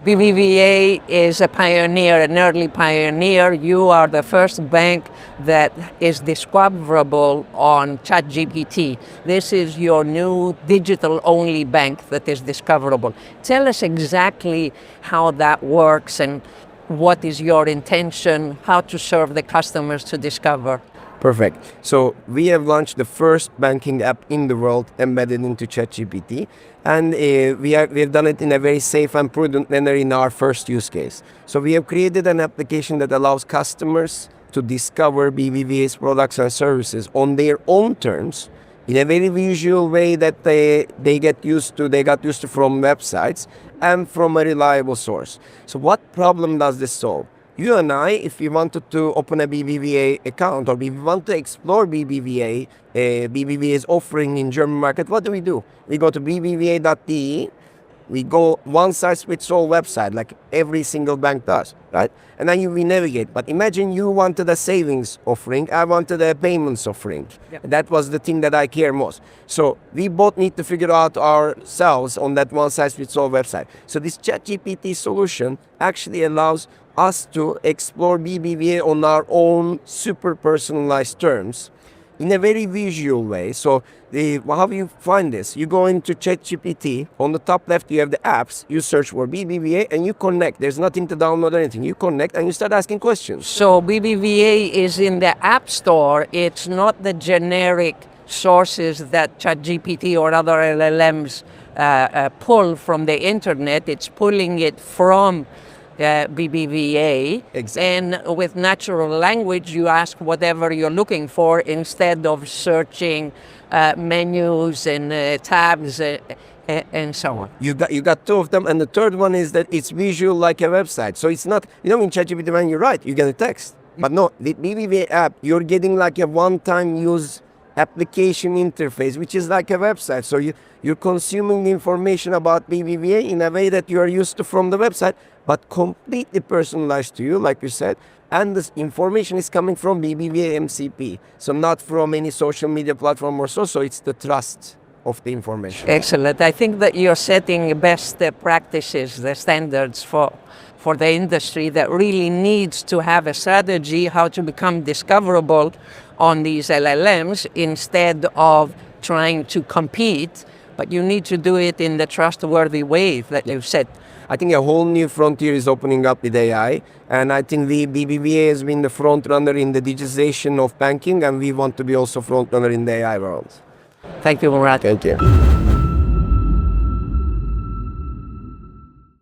BBVA is a pioneer, an early pioneer. You are the first bank that is discoverable on ChatGPT. This is your new digital-only bank that is discoverable. Tell us exactly how that works and what is your intention, how to serve the customers to discover. Perfect. So we have launched the first banking app in the world embedded into ChatGPT, and we have done it in a very safe and prudent manner in our first use case. So we have created an application that allows customers to discover BBVA's products and services on their own terms in a very visual way that they got used to from websites and from a reliable source. So what problem does this solve? You and I, if we wanted to open a BBVA account or we want to explore BBVA's offering in German market, what do? We go to bbva.de, we go one-size-fits-all website like every single bank does, right? And then we navigate. But imagine you wanted a savings offering, I wanted a payments offering. Yep. That was the thing that I care most. So we both need to figure out ourselves on that one-size-fits-all website. So this ChatGPT solution actually allows us to explore BBVA on our own super personalized terms in a very visual way. So how do you find this? You go into ChatGPT, on the top left you have the apps, you search for BBVA and you connect. There's nothing to download or anything. You connect and you start asking questions. So BBVA is in the App Store. It's not the generic sources that ChatGPT or other LLMs pull from the internet. It's pulling it from BBVA. Exactly. And with natural language you ask whatever you're looking for instead of searching menus and tabs and so on. You got two of them, and the third one is that it's visual like a website. So it's not, in ChatGPT when you write, you get a text. But no, the BBVA app, you're getting like a one-time use application interface, which is like a website. So you're consuming the information about BBVA in a way that you are used to from the website, but completely personalized to you, like you said. And this information is coming from BBVA MCP, so not from any social media platform or so. So it's the trust of the information. Excellent. I think that you're setting best practices, the standards for the industry that really needs to have a strategy how to become discoverable on these LLMs instead of trying to compete, but you need to do it in the trustworthy way that you've said. I think a whole new frontier is opening up with AI, and I think the BBVA has been the front runner in the digitization of banking, and we want to be also front runner in the AI world. Thank you, Murat. Thank you.